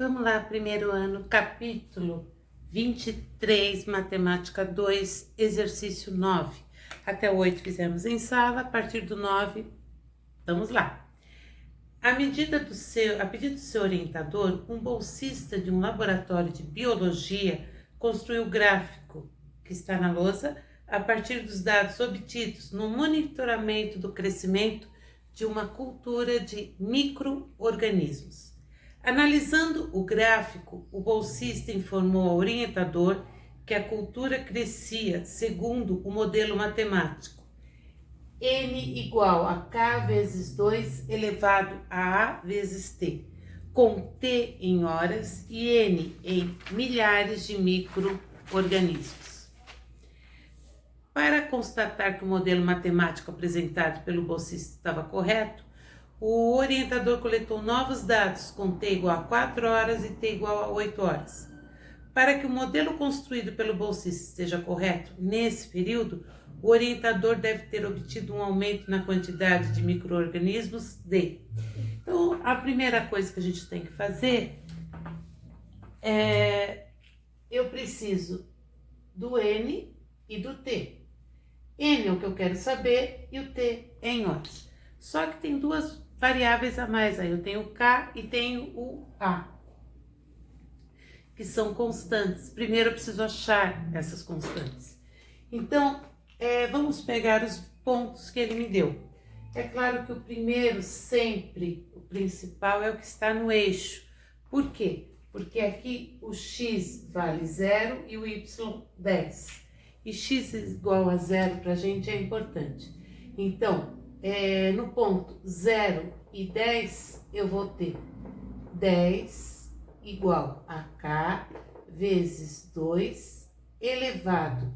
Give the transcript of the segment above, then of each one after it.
Vamos lá, primeiro ano, capítulo 23, matemática 2, exercício 9. Até o 8 fizemos em sala, a partir do 9, vamos lá. A pedido do seu orientador, um bolsista de um laboratório de biologia construiu o gráfico que está na lousa a partir dos dados obtidos no monitoramento do crescimento de uma cultura de micro-organismos. Analisando o gráfico, o bolsista informou ao orientador que a cultura crescia segundo o modelo matemático n igual a k vezes 2 elevado a a vezes t, com t em horas e n em milhares de micro-organismos. Para constatar que o modelo matemático apresentado pelo bolsista estava correto, o orientador coletou novos dados com t igual a 4 horas e t igual a 8 horas. Para que o modelo construído pelo bolsista esteja correto nesse período, o orientador deve ter obtido um aumento na quantidade de micro-organismos D. Então, a primeira coisa que a gente tem que fazer eu preciso do N e do T. N é o que eu quero saber e o T é em horas. Só que tem duas variáveis a mais aí, eu tenho o K e tenho o A, que são constantes. Primeiro eu preciso achar essas constantes. Então, vamos pegar os pontos que ele me deu. É claro que o primeiro, sempre, o principal é o que está no eixo. Por quê? Porque aqui o x vale 0 e o y 10. E x igual a 0 para a gente é importante. Então, no ponto 0 e 10, eu vou ter 10 igual a k vezes 2 elevado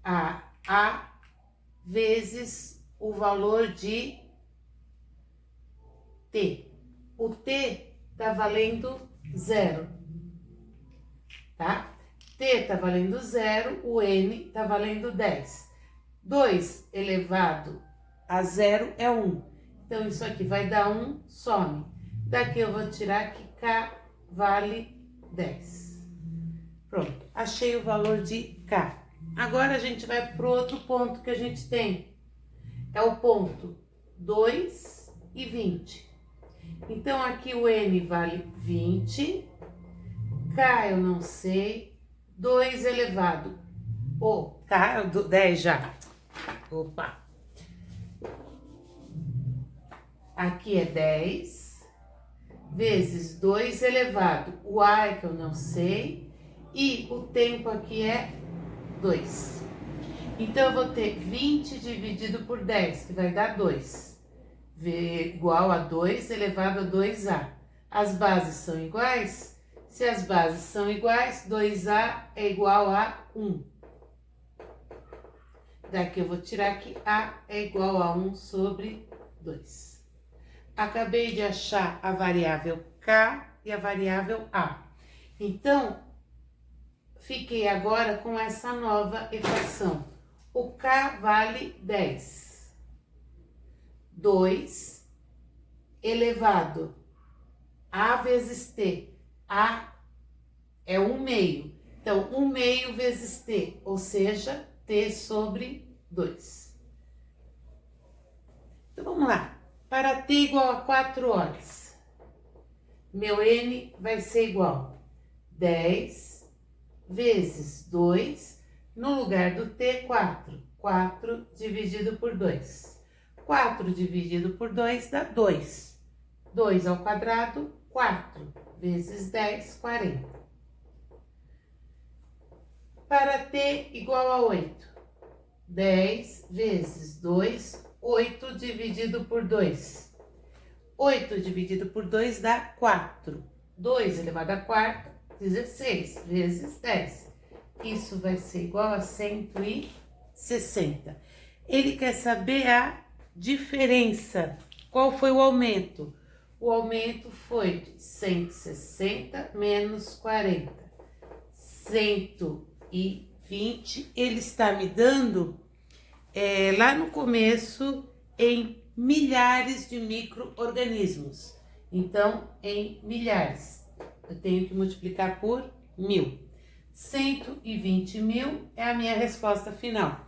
a vezes o valor de t. O t está valendo 0, tá? T está valendo 0, o n está valendo 10. 2 elevado a 0 é 1. Então, isso aqui vai dar 1, some. Daqui eu vou tirar que k vale 10. Pronto, achei o valor de k. Agora a gente vai para o outro ponto que a gente tem. É o ponto 2 e 20. Então, aqui o n vale 20. K eu não sei. 2 elevado. K é o 10 já. Opa! Aqui é 10 vezes 2 elevado. O A é que eu não sei. E o tempo aqui é 2. Então, eu vou ter 20 dividido por 10, que vai dar 2. Igual a 2 elevado a 2A. As bases são iguais? Se as bases são iguais, 2A é igual a 1. Daqui eu vou tirar que A é igual a 1 sobre 2. Acabei de achar a variável K e a variável A. Então, fiquei agora com essa nova equação. O K vale 10. 2 elevado a vezes T. A é 1/2. Então, 1/2 vezes T, ou seja, T sobre 2. Então, vamos lá. Para T igual a 4 horas, meu N vai ser igual a 10 vezes 2, no lugar do T, 4. 4 dividido por 2. 4 dividido por 2 dá 2. 2 ao quadrado, 4 vezes 10, 40. Para T igual a 8, 10 vezes 2, 8 dividido por 2. 8 dividido por 2 dá 4. 2 elevado a 4, 16 vezes 10. Isso vai ser igual a 160. Ele quer saber a diferença. Qual foi o aumento? O aumento foi de 160 menos 40. 120. Ele está me dando lá no começo em milhares de micro-organismos. Então, em milhares. eu tenho que multiplicar por 1000. 120.000 é a minha resposta final.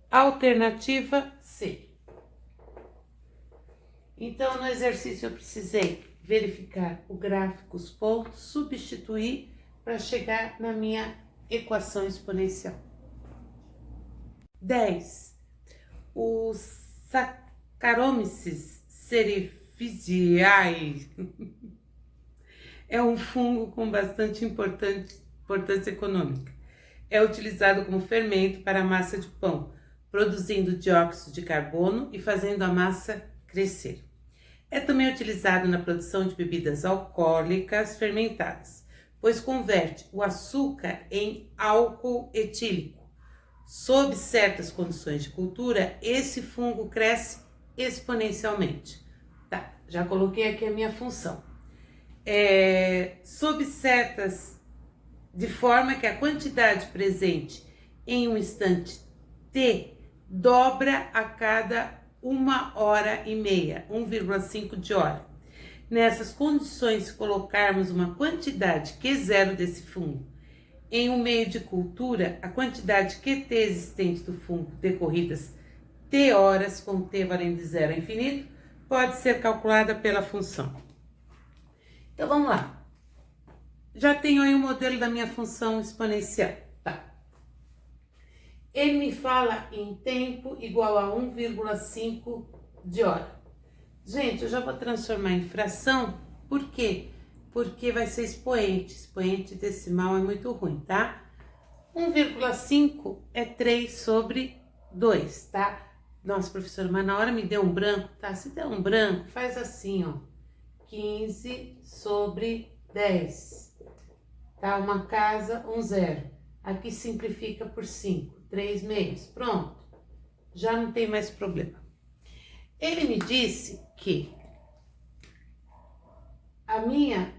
Alternativa C. Então, no exercício eu precisei verificar o gráfico, os pontos, substituir para chegar na minha equação exponencial. 10. Os Saccharomyces cerevisiae é um fungo com bastante importância econômica. É utilizado como fermento para a massa de pão, produzindo dióxido de carbono e fazendo a massa crescer. É também utilizado na produção de bebidas alcoólicas fermentadas, pois converte o açúcar em álcool etílico. Sob certas condições de cultura, esse fungo cresce exponencialmente. Tá, já coloquei aqui a minha função. Sob certas, de forma que a quantidade presente em um instante t dobra a cada 1h30, 1,5 de hora. Nessas condições, se colocarmos uma quantidade Q0 desse fungo em um meio de cultura, a quantidade QT existente do fungo decorridas T horas com T valendo de 0 a infinito pode ser calculada pela função. Então vamos lá. Já tenho aí o modelo da minha função exponencial. Tá. Ele me fala em tempo igual a 1,5 de hora. Gente, eu já vou transformar em fração. Por quê? Porque vai ser expoente. Expoente decimal é muito ruim, tá? 1,5 é 3 sobre 2, tá? Nossa, professora, mas na hora me deu um branco, tá? Se der um branco, faz assim, ó. 15 sobre 10. Tá? Uma casa, um zero. Aqui simplifica por 5, 3 meios. Pronto. Já não tem mais problema. Ele me disse que a minha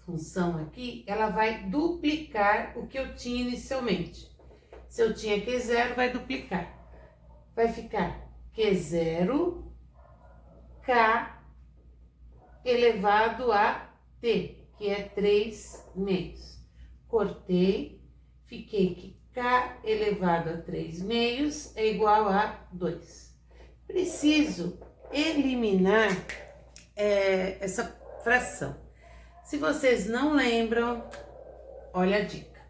função aqui, ela vai duplicar o que eu tinha inicialmente. Se eu tinha Q0, vai duplicar. Vai ficar Q0, K elevado a T, que é 3 meios. Cortei, fiquei que K elevado a 3 meios é igual a 2. Preciso eliminar essa fração. Se vocês não lembram, olha a dica.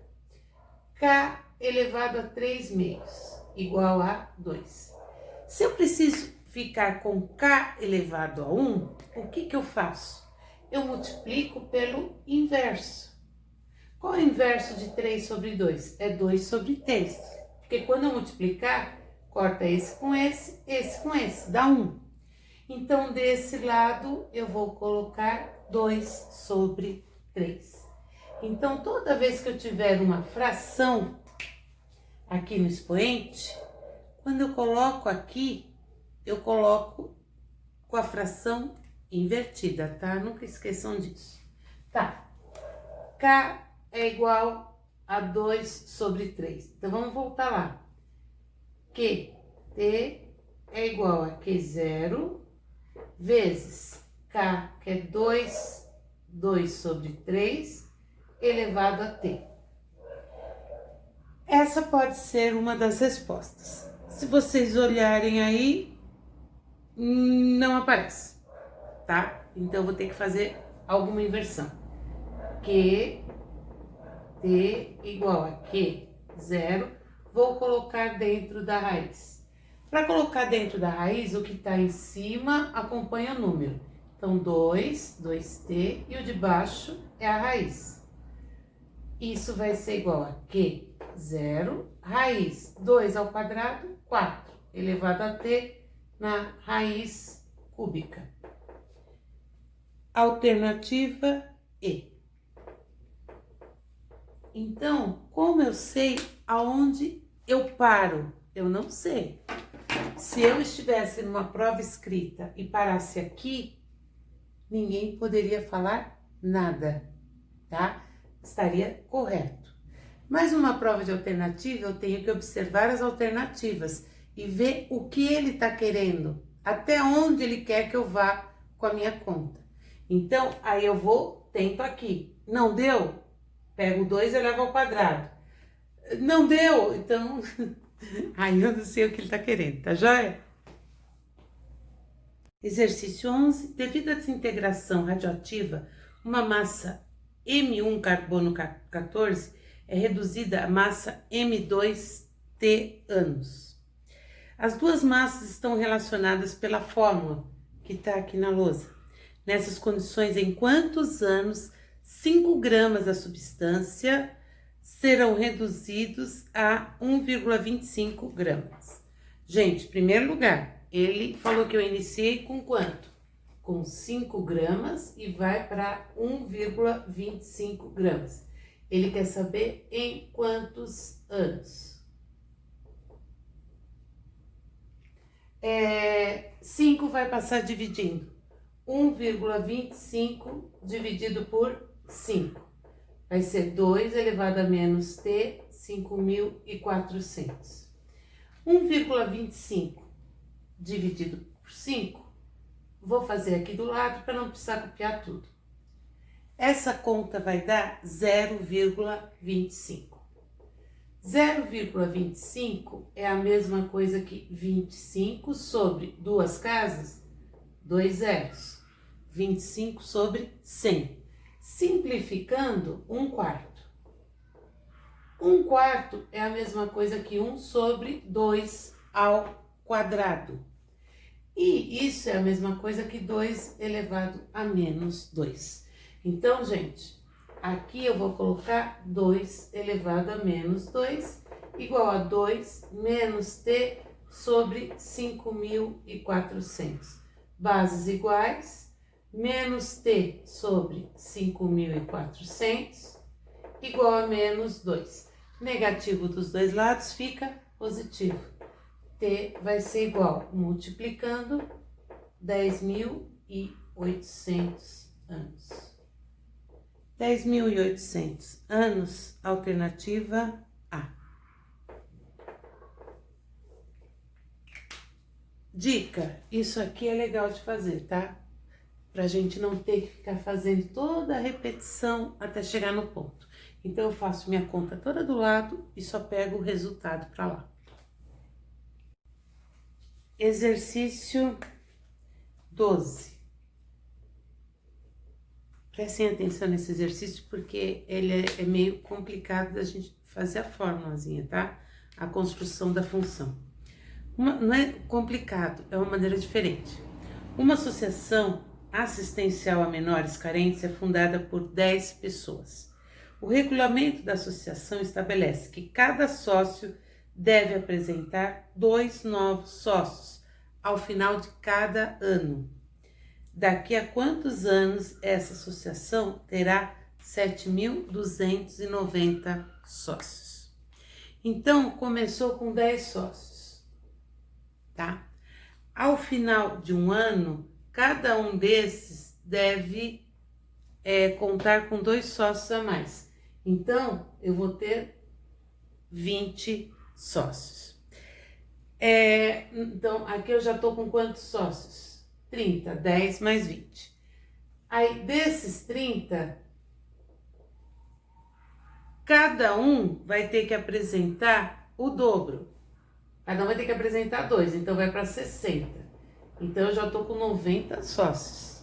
K elevado a 3 meios igual a 2. Se eu preciso ficar com K elevado a 1, o que eu faço? Eu multiplico pelo inverso. Qual é o inverso de 3 sobre 2? É 2 sobre 3. Porque quando eu multiplicar, corta esse com esse dá 1. Então, desse lado, eu vou colocar 2 sobre 3. Então, toda vez que eu tiver uma fração aqui no expoente, quando eu coloco aqui, eu coloco com a fração invertida, tá? Nunca esqueçam disso. Tá. K é igual a 2 sobre 3. Então, vamos voltar lá. QT é igual a Q0 vezes K, que é 2 sobre 3, elevado a T. Essa pode ser uma das respostas. Se vocês olharem aí, não aparece, tá? Então, eu vou ter que fazer alguma inversão. QT igual a Q0, vou colocar dentro da raiz. Para colocar dentro da raiz, o que está em cima acompanha o número. Então, 2t, e o de baixo é a raiz. Isso vai ser igual a Q0, raiz 2 ao quadrado, 4, elevado a t na raiz cúbica. Alternativa E. Então, como eu sei aonde eu paro? Eu não sei. Se eu estivesse numa prova escrita e parasse aqui, ninguém poderia falar nada, tá? Estaria correto. Mas numa prova de alternativa, eu tenho que observar as alternativas e ver o que ele está querendo, até onde ele quer que eu vá com a minha conta. Então, aí eu vou tento aqui. Não deu? Pego o 2 e elevo ao quadrado. Não deu? Então, aí eu não sei o que ele está querendo, tá joia? Exercício 11. Devido à desintegração radioativa, uma massa M1 carbono 14 é reduzida a massa M2T anos. As duas massas estão relacionadas pela fórmula que está aqui na lousa. Nessas condições, em quantos anos 5 gramas da substância serão reduzidos a 1,25 gramas? Gente, em primeiro lugar, ele falou que eu iniciei com quanto? Com 5 gramas e vai para 1,25 gramas. Ele quer saber em quantos anos. 5 vai passar dividindo. 1,25 dividido por 5. Vai ser 2 elevado a menos t, 5.400. 1,25 dividido por 5, vou fazer aqui do lado para não precisar copiar tudo. Essa conta vai dar 0,25. 0,25 é a mesma coisa que 25 sobre duas casas, 2 zeros. 25 sobre 100. Simplificando, 1/4. 1/4 é a mesma coisa que 1 sobre 2 ao quadrado. E isso é a mesma coisa que 2 elevado a menos 2. Então, gente, aqui eu vou colocar 2 elevado a menos 2 igual a 2 menos t sobre 5.400. Bases iguais, menos t sobre 5.400 igual a menos 2. Negativo dos dois lados fica positivo. T vai ser igual, multiplicando, 10.800 anos. 10.800 anos, alternativa A. Dica, isso aqui é legal de fazer, tá? Pra gente não ter que ficar fazendo toda a repetição até chegar no ponto. Então, eu faço minha conta toda do lado e só pego o resultado pra lá. Exercício 12. Prestem atenção nesse exercício porque ele é meio complicado da gente fazer a formulazinha, tá? A construção da função. Não é complicado, é uma maneira diferente. Uma associação assistencial a menores carentes é fundada por 10 pessoas. O regulamento da associação estabelece que cada sócio deve apresentar 2 novos sócios ao final de cada ano. Daqui a quantos anos essa associação terá 7.290 sócios? Então, começou com 10 sócios, tá? Ao final de um ano, cada um desses deve contar com 2 sócios a mais. Então, eu vou ter 20 sócios. Então, aqui eu já estou com quantos sócios? 30, 10 mais 20. Aí, desses 30, cada um vai ter que apresentar o dobro. Cada um vai ter que apresentar 2, então vai para 60. Então, eu já estou com 90 sócios.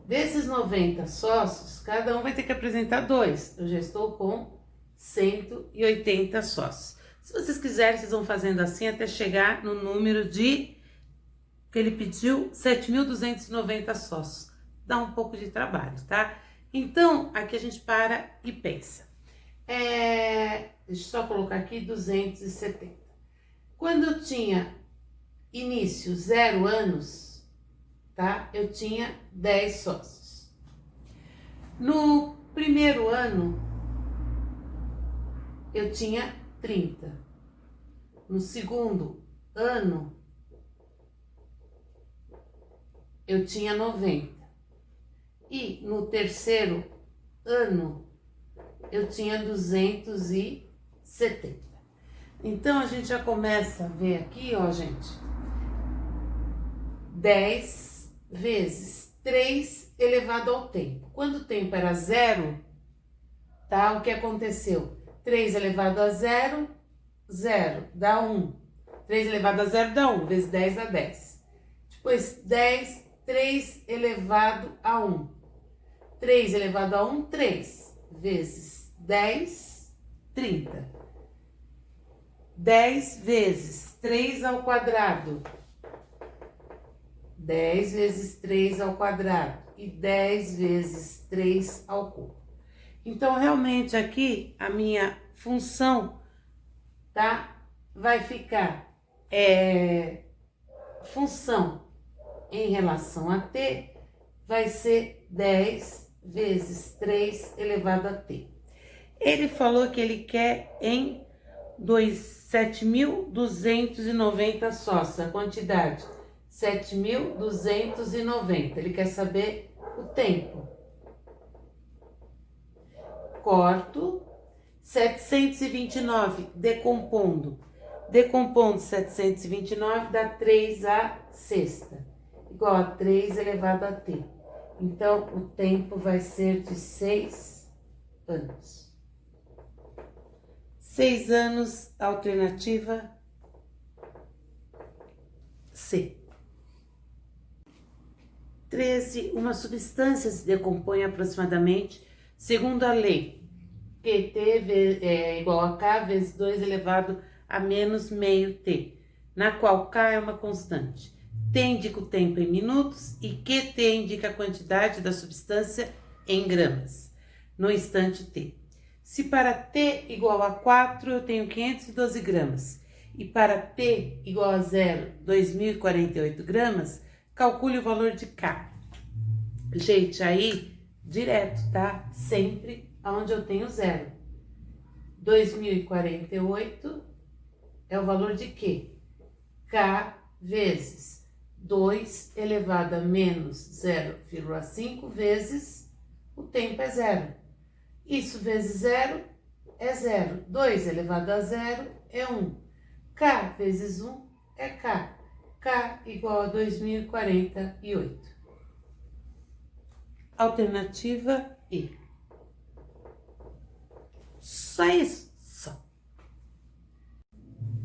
Desses 90 sócios, cada um vai ter que apresentar 2. Eu já estou com 180 sócios. Se vocês quiserem, vocês vão fazendo assim até chegar no número de que ele pediu, 7.290 sócios. Dá um pouco de trabalho, tá? Então, aqui a gente para e pensa. Deixa eu só colocar aqui 270. Quando eu tinha início 0 anos, tá? Eu tinha 10 sócios. No primeiro ano, eu tinha 30. No segundo ano, eu tinha 90. E no terceiro ano, eu tinha 270. Então, a gente já começa a ver aqui, ó, gente. 10 vezes 3 elevado ao tempo. Quando o tempo era 0, tá? O que aconteceu? 3 elevado a 0, 0, dá 1. 3 elevado a 0 dá 1, vezes 10 dá 10. Depois 10, 3 elevado a 1. 3 elevado a 1, 3, vezes 10, 30. 10 vezes 3 ao quadrado. 10 vezes 3 ao quadrado. E 10 vezes 3 ao cubo. Então, realmente, aqui, a minha função, tá? Vai ficar, função em relação a t, vai ser 10 vezes 3 elevado a t. Ele falou que ele quer em 7.290 sócios, a quantidade, 7.290. Ele quer saber o tempo. Corto 729, decompondo. Decompondo 729 dá 3 à sexta, igual a 3 elevado a t. Então, o tempo vai ser de 6 anos. 6 anos, alternativa C. 13. Uma substância se decompõe aproximadamente segundo a lei QT é igual a K vezes 2 elevado a menos meio T, na qual K é uma constante. T indica o tempo em minutos e QT indica a quantidade da substância em gramas, no instante T. Se para T igual a 4, eu tenho 512 gramas, e para T igual a 0, 2.048 gramas, calcule o valor de K. Gente, aí, direto, tá? Sempre onde eu tenho 0. 2.048 é o valor de Q? K vezes 2 elevado a menos 0,5 vezes o tempo é 0. Isso vezes 0 é 0. 2 elevado a 0 é 1. K vezes 1 é K. K igual a 2048. Alternativa E. Só isso. Só.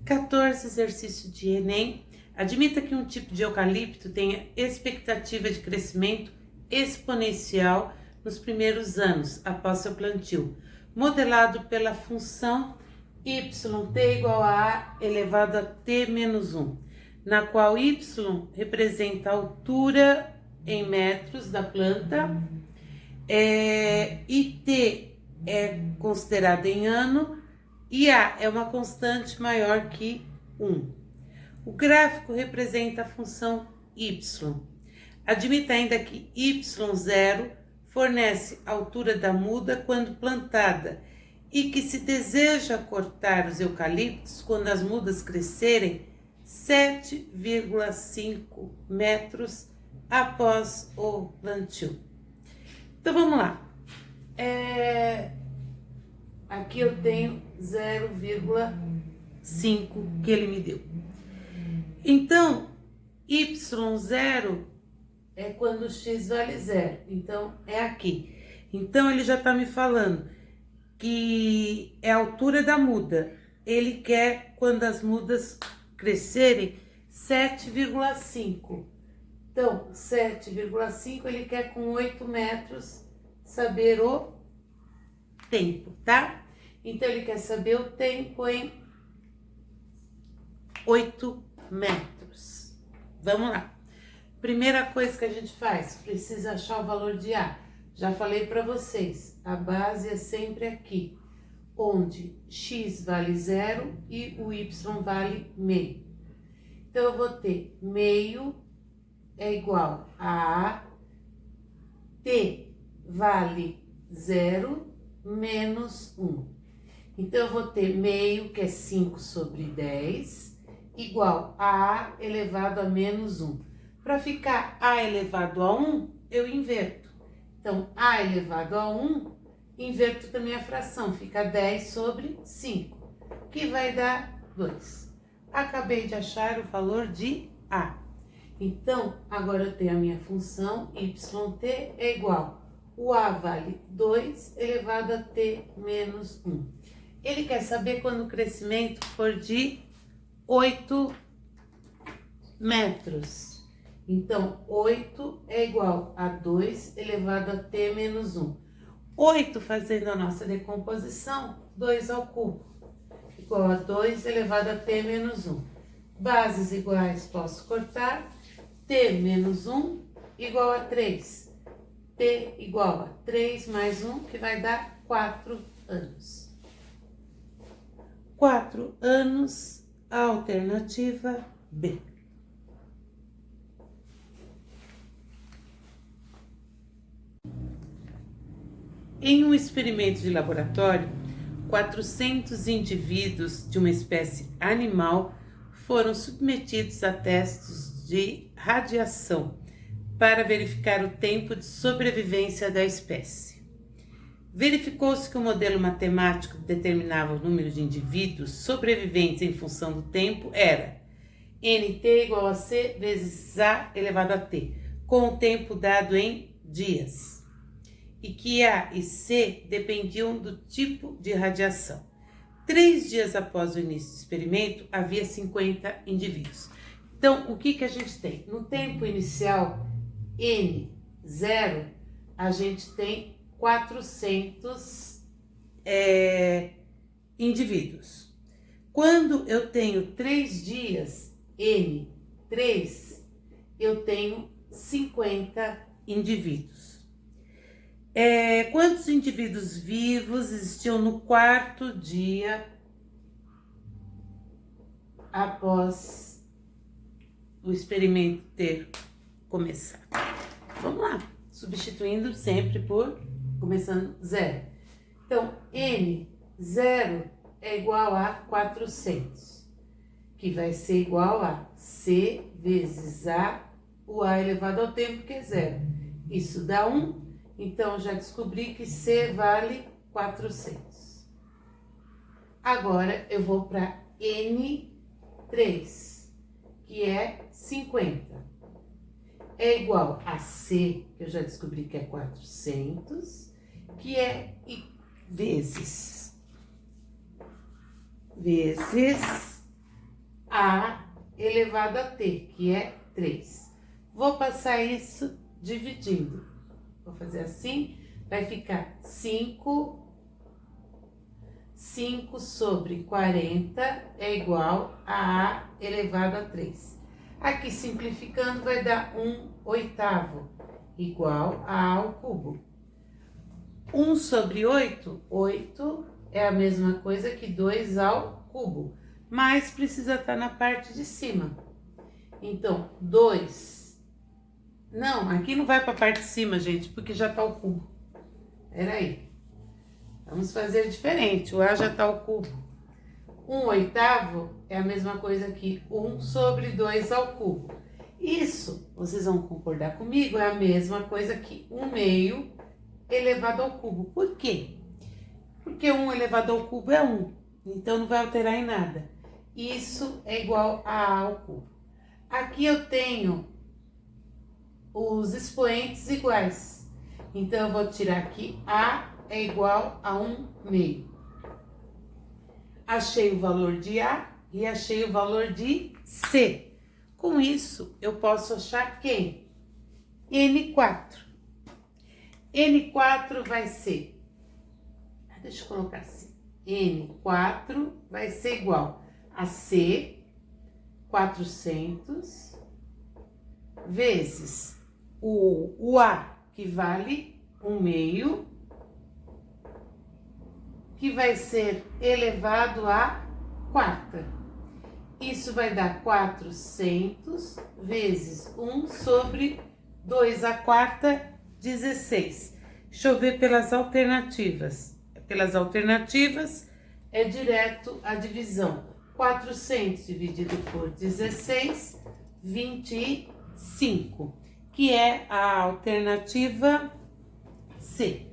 14. Exercício de Enem. Admita que um tipo de eucalipto tenha expectativa de crescimento exponencial nos primeiros anos após seu plantio, modelado pela função yt igual a elevado a t menos 1, na qual y representa a altura em metros da planta, e t é considerado em ano, e a é uma constante maior que 1. O gráfico representa a função y. Admita ainda que y0 fornece a altura da muda quando plantada e que se deseja cortar os eucaliptos quando as mudas crescerem 7,5 metros após o plantio. Então vamos lá. Aqui eu tenho 0,5 que ele me deu. Então, y0 é quando o x vale 0. Então, é aqui. Então, ele já está me falando que é a altura da muda. Ele quer, quando as mudas crescerem, 7,5. Então, 7,5 ele quer com 8 metros saber o tempo, tá? Então, ele quer saber o tempo em 8 metros. Vamos lá. Primeira coisa que a gente faz, precisa achar o valor de A. Já falei para vocês, a base é sempre aqui, onde x vale 0 e o y vale meio. Então, eu vou ter meio é igual a t vale 0 menos 1. Então, eu vou ter meio, que é 5 sobre 10, igual a elevado a menos 1. Para ficar a elevado a 1, eu inverto. Então, a elevado a 1, inverto também a fração, fica 10 sobre 5, que vai dar 2. Acabei de achar o valor de A. Então, agora eu tenho a minha função yt é igual. O a vale 2 elevado a t menos 1. Ele quer saber quando o crescimento for de 8 metros. Então, 8 é igual a 2 elevado a t menos 1. 8, fazendo a nossa decomposição, 2 ao cubo, igual a 2 elevado a t menos 1. Bases iguais posso cortar, t menos 1 igual a 3. T igual a 3 mais 1, que vai dar 4 anos. 4 anos, alternativa B. Em um experimento de laboratório, 400 indivíduos de uma espécie animal foram submetidos a testes de radiação para verificar o tempo de sobrevivência da espécie. Verificou-se que o modelo matemático que determinava o número de indivíduos sobreviventes em função do tempo era nt igual a c vezes a elevado a t, com o tempo dado em dias, e que A e C dependiam do tipo de radiação. 3 dias após o início do experimento, havia 50 indivíduos. Então, o que a gente tem? No tempo inicial, N0, a gente tem 400 indivíduos. Quando eu tenho 3 dias, N3, eu tenho 50 indivíduos. Quantos indivíduos vivos existiam no 4º dia após o experimento ter começado? Vamos lá, substituindo sempre por começando 0. Então, N0 é igual a 400, que vai ser igual a C vezes A, o A elevado ao tempo, que é 0. Isso dá 1. Então, já descobri que C vale 400. Agora, eu vou para N3, que é 50. É igual a C, que eu já descobri que é 400, que é vezes A elevado a T, que é 3. Vou passar isso dividindo. Vou fazer assim, vai ficar 5 sobre 40 é igual a A elevado a 3. Aqui, simplificando, vai dar 1/8 igual a A ao cubo. 1 sobre 8, 8 é a mesma coisa que 2 ao cubo, mas precisa estar na parte de cima. Então, 2... Não, aqui não vai para a parte de cima, gente, porque já está o cubo. Peraí. Vamos fazer diferente. O A já está o cubo. 1/8 é a mesma coisa que 1 sobre 2 ao cubo. Isso, vocês vão concordar comigo, é a mesma coisa que 1/2 elevado ao cubo. Por quê? Porque 1 elevado ao cubo é 1. Então, não vai alterar em nada. Isso é igual a A ao cubo. Aqui eu tenho os expoentes iguais. Então, eu vou tirar aqui A é igual a 1/2. Achei o valor de A e achei o valor de C. Com isso, eu posso achar quem? N4. N4 vai ser... Deixa eu colocar assim. N4 vai ser igual a C, 400, vezes o A, que vale 1/2, que vai ser elevado à quarta. Isso vai dar 400 vezes 1 sobre 2 à quarta, 16. Deixa eu ver pelas alternativas. Pelas alternativas, é direto a divisão. 400 dividido por 16, 25, que é a alternativa C.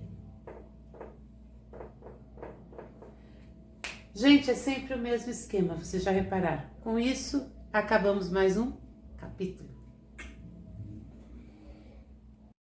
Gente, é sempre o mesmo esquema, vocês já repararam. Com isso, acabamos mais um capítulo.